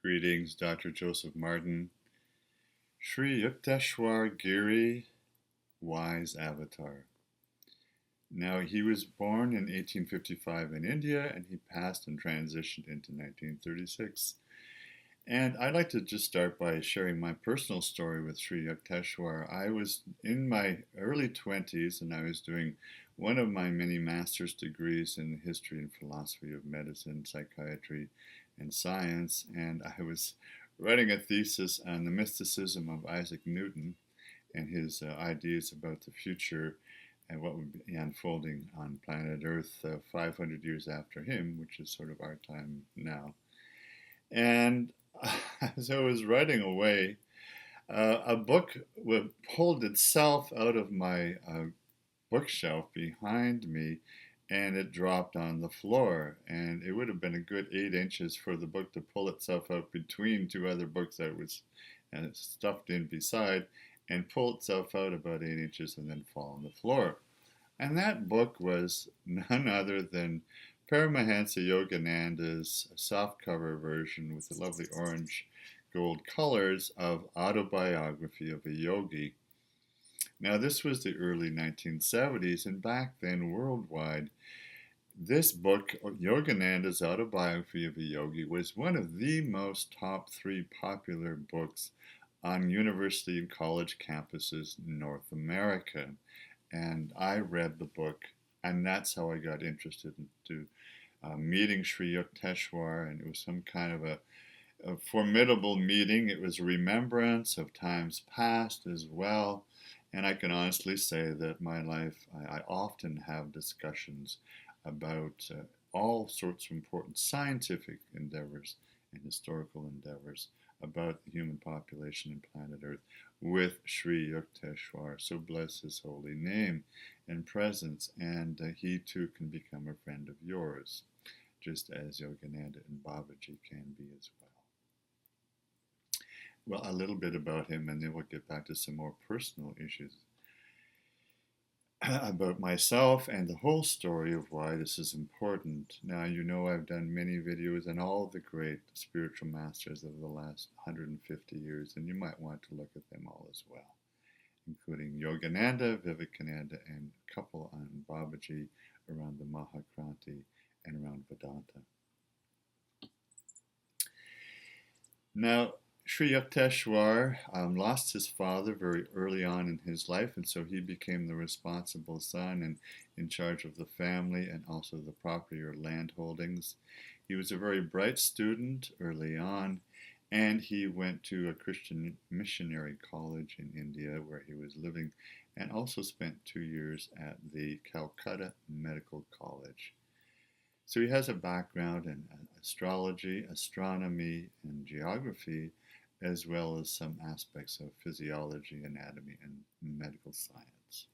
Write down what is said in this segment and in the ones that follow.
Greetings, Dr. Joseph Martin. Sri Yukteswar Giri, Wise Avatar. Now, he was born in 1855 in India, and he passed and transitioned into 1936. And I'd like to just start by sharing my personal story with Sri Yukteswar. I was in my early 20s, and I was doing one of my many master's degrees in the history and philosophy of medicine, psychiatry, and science, and I was writing a thesis on the mysticism of Isaac Newton and his ideas about the future and what would be unfolding on planet Earth 500 years after him, which is sort of our time now. And as I was writing away, a book pulled itself out of my bookshelf behind me, and it dropped on the floor. And it would have been a good 8 inches for the book to pull itself out between two other books that was stuffed in beside, and pull itself out about 8 inches and then fall on the floor. And that book was none other than Paramahansa Yogananda's softcover version with the lovely orange gold colors of Autobiography of a Yogi. Now, this was the early 1970s, and back then, worldwide, this book, Yogananda's Autobiography of a Yogi, was one of the most top 3 popular books on university and college campuses in North America. And I read the book, and that's how I got interested into meeting Sri Yukteswar, and it was some kind of a formidable meeting. It was a remembrance of times past as well, and I can honestly say that my life, I often have discussions about all sorts of important scientific endeavors and historical endeavors about the human population and planet Earth with Sri Yukteswar. So bless his holy name and presence, and he too can become a friend of yours, just as Yogananda and Babaji can be as well. Well, a little bit about him, and then we'll get back to some more personal issues about myself and the whole story of why this is important. Now, you know I've done many videos on all the great spiritual masters of the last 150 years, and you might want to look at them all as well, including Yogananda, Vivekananda, and a couple on Babaji around the Mahakranti and around Vedanta. Now, Sri Yukteswar lost his father very early on in his life, and so he became the responsible son and in charge of the family and also the property or land holdings. He was a very bright student early on, and he went to a Christian Missionary College in India where he was living, and also spent 2 years at the Calcutta Medical College. So he has a background in astrology, astronomy, and geography, as well as some aspects of physiology, anatomy, and medical science.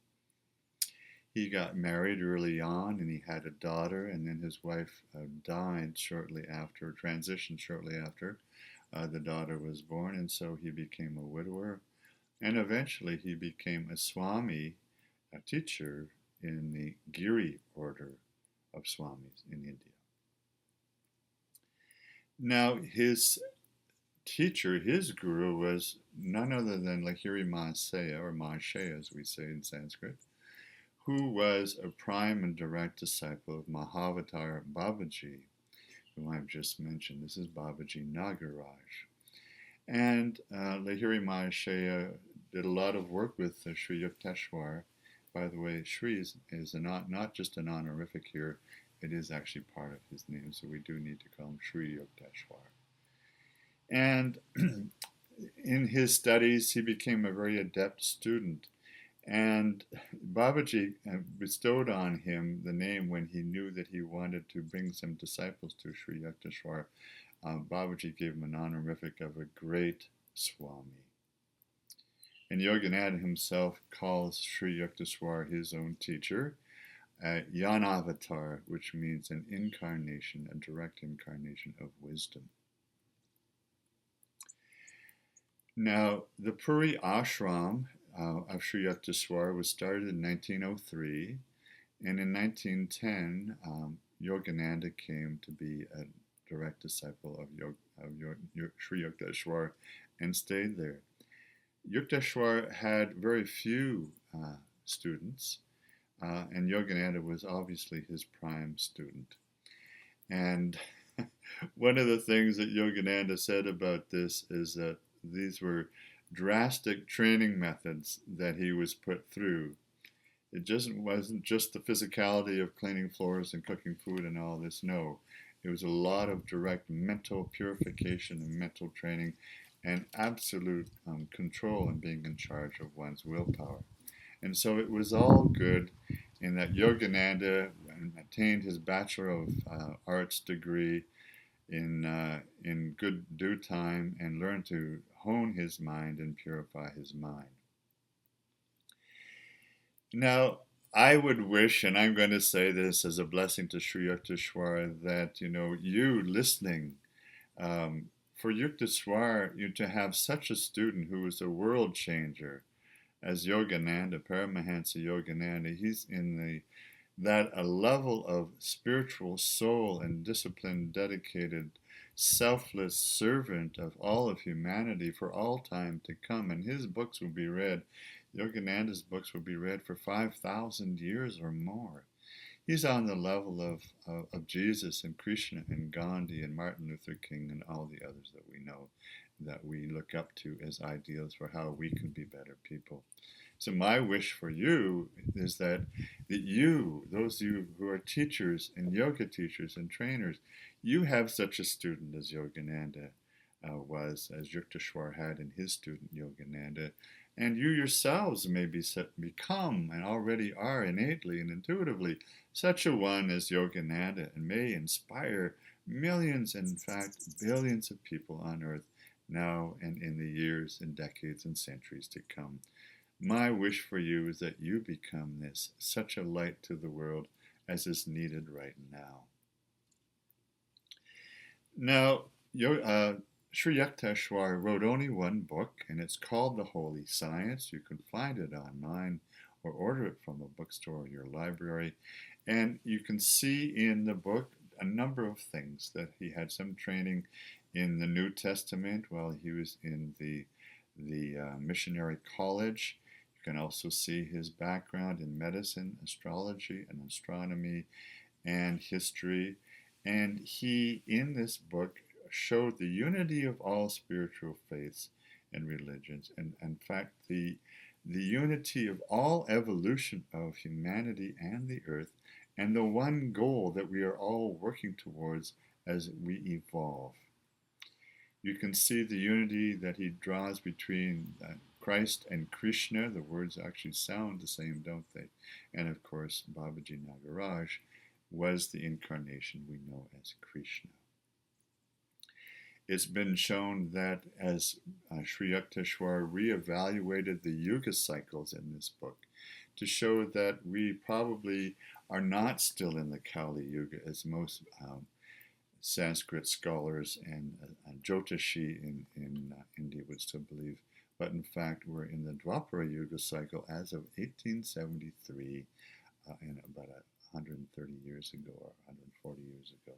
He got married early on, and he had a daughter, and then his wife died shortly after, transitioned shortly after the daughter was born, and so he became a widower, and eventually he became a Swami, a teacher in the Giri order of Swamis in India. Now, his teacher, his guru, was none other than Lahiri Mahasaya, or Mahashaya as we say in Sanskrit, who was a prime and direct disciple of Mahavatar Babaji, whom I've just mentioned. This is Babaji Nagaraj. And Lahiri Mahashaya did a lot of work with Sri Yukteswar. By the way, Sri is not just an honorific here, it is actually part of his name, so we do need to call him Sri Yukteswar. And in his studies, he became a very adept student. And Babaji bestowed on him the name when he knew that he wanted to bring some disciples to Sri Yukteswar. Babaji gave him an honorific of a great Swami. And Yogananda himself calls Sri Yukteswar his own teacher, Jnanavatar, which means an incarnation, a direct incarnation of wisdom. Now, the Puri Ashram of Sri Yukteswar was started in 1903, and in 1910, Yogananda came to be a direct disciple of Sri Yukteswar and stayed there. Yukteswar had very few students, and Yogananda was obviously his prime student. And one of the things that Yogananda said about this is that these were drastic training methods that he was put through. It just wasn't just the physicality of cleaning floors and cooking food and all this. No, it was a lot of direct mental purification and mental training and absolute control and being in charge of one's willpower. And so it was all good in that Yogananda attained his Bachelor of Arts degree in good due time and learned to hone his mind and purify his mind. Now, I would wish, and I'm going to say this as a blessing to Sri Yukteswar, that, you listening, for Yukteswar, to have such a student who was a world changer as Yogananda, Paramahansa Yogananda, he's in a level of spiritual soul and disciplined, dedicated, selfless servant of all of humanity for all time to come. And his books will be read, Yogananda's books will be read for 5,000 years or more. He's on the level of Jesus and Krishna and Gandhi and Martin Luther King and all the others that we know, that we look up to as ideals for how we can be better people. So my wish for you is that you, those of you who are teachers and yoga teachers and trainers, you have such a student as Yogananda was, as Yukteswar had in his student Yogananda, and you yourselves may become and already are innately and intuitively such a one as Yogananda, and may inspire millions, and in fact billions of people on earth now and in the years and decades and centuries to come. My wish for you is that you become such a light to the world as is needed right now. Now, Sri Yukteswar wrote only one book, and it's called The Holy Science. You can find it online or order it from a bookstore or your library. And you can see in the book a number of things, that he had some training in the New Testament while he was in the Missionary College. You can also see his background in medicine, astrology, and astronomy, and history. And he, in this book, showed the unity of all spiritual faiths and religions, and in fact the unity of all evolution of humanity and the earth, and the one goal that we are all working towards as we evolve. You can see the unity that he draws between Christ and Krishna. The words actually sound the same, don't they? And of course, Babaji Nagaraj was the incarnation we know as Krishna. It's been shown that as Sri Yukteswar reevaluated the Yuga Cycles in this book, to show that we probably are not still in the Kali Yuga, as most Sanskrit scholars and Jyotishi in India would still believe, but in fact we're in the Dwapara Yuga cycle as of 1873, and about 130 years ago or 140 years ago.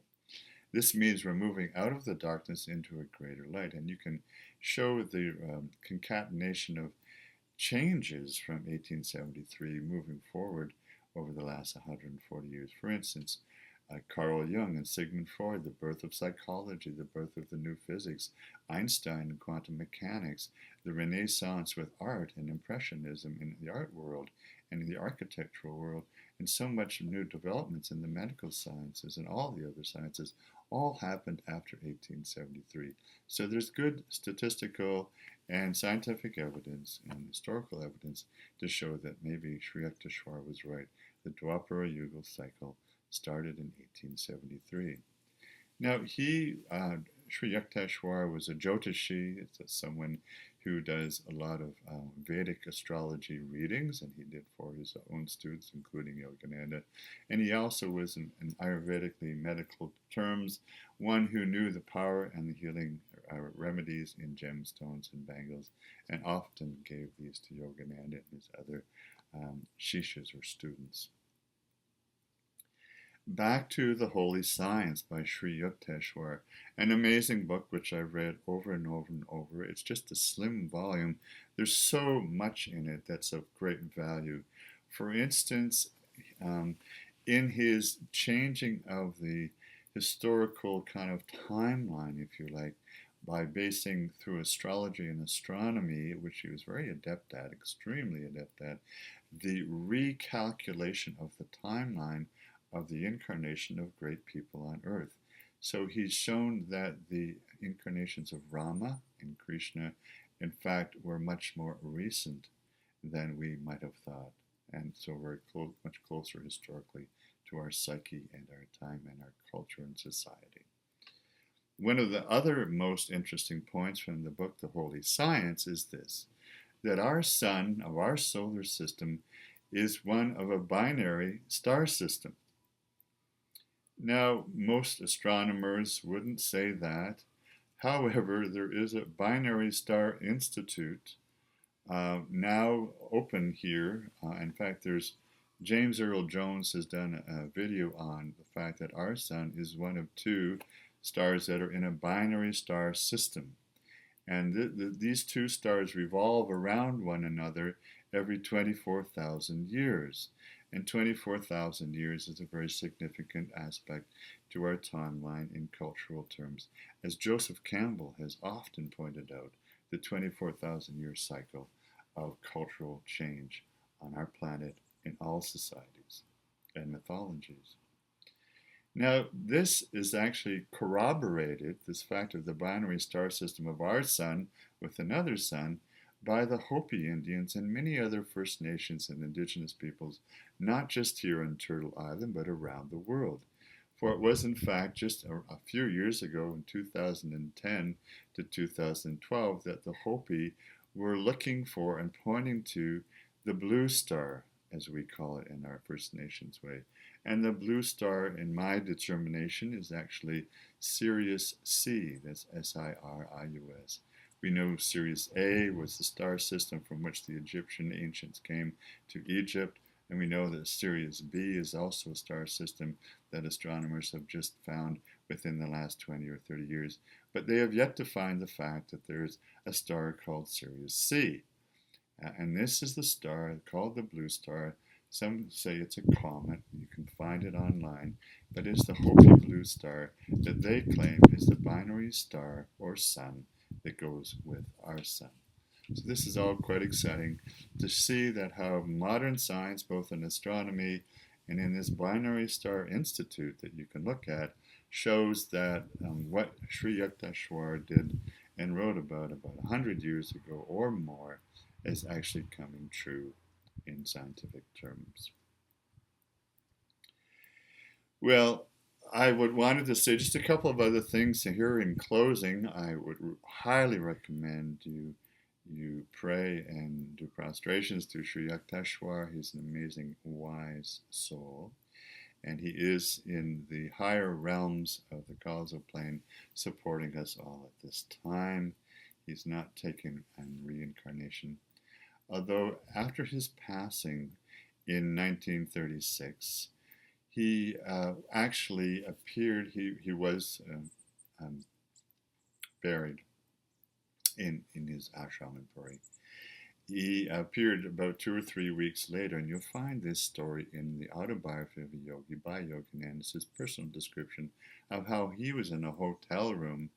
This means we're moving out of the darkness into a greater light, and you can show the concatenation of changes from 1873 moving forward over the last 140 years. For instance, Carl Jung and Sigmund Freud, the birth of psychology, the birth of the new physics, Einstein and quantum mechanics, the Renaissance with art and Impressionism in the art world and in the architectural world, and so much new developments in the medical sciences and all the other sciences, all happened after 1873. So there's good statistical and scientific evidence and historical evidence to show that maybe Sri Yukteswar was right. The Dwapara Yuga cycle started in 1873. Now, Sri Yukteswar was a Jyotishi. It's someone who does a lot of Vedic astrology readings, and he did for his own students, including Yogananda. And he also was, in Ayurvedically medical terms, one who knew the power and the healing remedies in gemstones and bangles, and often gave these to Yogananda and his other shishas or students. Back to The Holy Science by Sri Yukteswar, an amazing book which I've read over and over and over. It's just a slim volume. There's so much in it that's of great value. For instance, um, in his changing of the historical kind of timeline, if you like, by basing through astrology and astronomy, which he was very adept at, extremely adept at, the recalculation of the timeline of the incarnation of great people on earth. So he's shown that the incarnations of Rama and Krishna, in fact, were much more recent than we might have thought. And so we're much closer historically to our psyche and our time and our culture and society. One of the other most interesting points from the book, The Holy Science, is this, that our sun of our solar system is one of a binary star system. Now, most astronomers wouldn't say that. However, there is a Binary Star Institute now open here. In fact, there's James Earl Jones has done a video on the fact that our sun is one of two stars that are in a binary star system. And these two stars revolve around one another every 24,000 years. And 24,000 years is a very significant aspect to our timeline in cultural terms. As Joseph Campbell has often pointed out, the 24,000 year cycle of cultural change on our planet in all societies and mythologies. Now, this is actually corroborated, this fact of the binary star system of our sun with another sun, by the Hopi Indians and many other First Nations and indigenous peoples, not just here on Turtle Island, but around the world. For it was, in fact, just a few years ago, in 2010 to 2012, that the Hopi were looking for and pointing to the blue star, as we call it in our First Nations way. And the blue star, in my determination, is actually Sirius C. That's Sirius. We know Sirius A was the star system from which the Egyptian ancients came to Egypt, and we know that Sirius B is also a star system that astronomers have just found within the last 20 or 30 years. But they have yet to find the fact that there's a star called Sirius C. And this is the star called the blue star. Some say it's a comet. You can find it online. But it's the Hopi blue star that they claim is the binary star or sun that goes with our sun. So this is all quite exciting to see that how modern science, both in astronomy and in this Binary Star Institute that you can look at, shows that what Sri Yukteswar did and wrote about 100 years ago or more is actually coming true in scientific terms. Well, I would wanted to say just a couple of other things here in closing. I would highly recommend you pray and do prostrations to Sri Yukteswar. He's an amazing, wise soul, and he is in the higher realms of the causal plane supporting us all at this time. He's not taking reincarnation. Although after his passing in 1936, he actually appeared, he was buried in his ashram in Puri. He appeared about 2 or 3 weeks later, and you'll find this story in the autobiography of a yogi by Yogananda. It's his personal description of how he was in a hotel room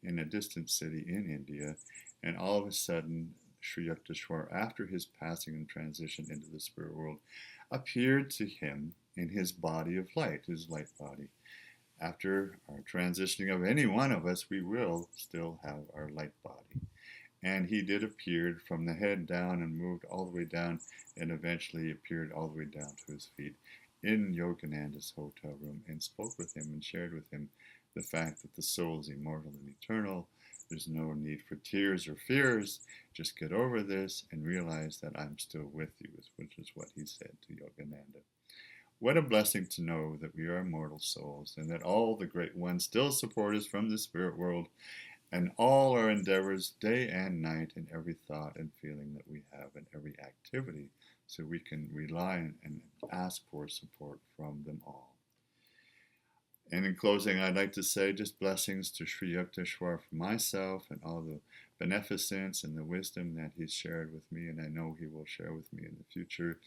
in a distant city in India, and all of a sudden, Sri Yukteswar, after his passing and transition into the spirit world, appeared to him in his body of light, his light body. After our transitioning of any one of us, we will still have our light body. And he did appear from the head down and moved all the way down and eventually appeared all the way down to his feet in Yogananda's hotel room and spoke with him and shared with him the fact that the soul is immortal and eternal. There's no need for tears or fears. Just get over this and realize that I'm still with you, which is what he said to Yogananda. What a blessing to know that we are immortal souls and that all the great ones still support us from the spirit world, and all our endeavors day and night in every thought and feeling that we have in every activity, so we can rely and ask for support from them all. And in closing, I'd like to say just blessings to Sri Yukteswar for myself and all the beneficence and the wisdom that he's shared with me, and I know he will share with me in the future.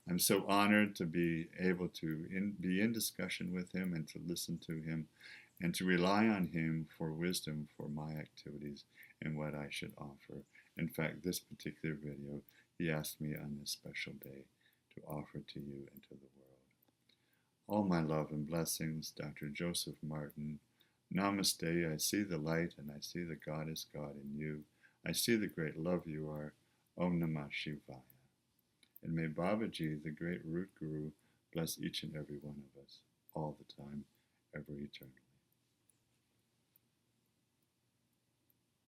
I'm so honored to be able to be in discussion with him and to listen to him and to rely on him for wisdom for my activities and what I should offer. In fact, this particular video, he asked me on this special day to offer to you and to the world. All my love and blessings, Dr. Joseph Martin. Namaste. I see the light and I see the God is God in you. I see the great love you are. Om Namah Shivaya. And may Babaji, the great root guru, bless each and every one of us all the time, ever eternal.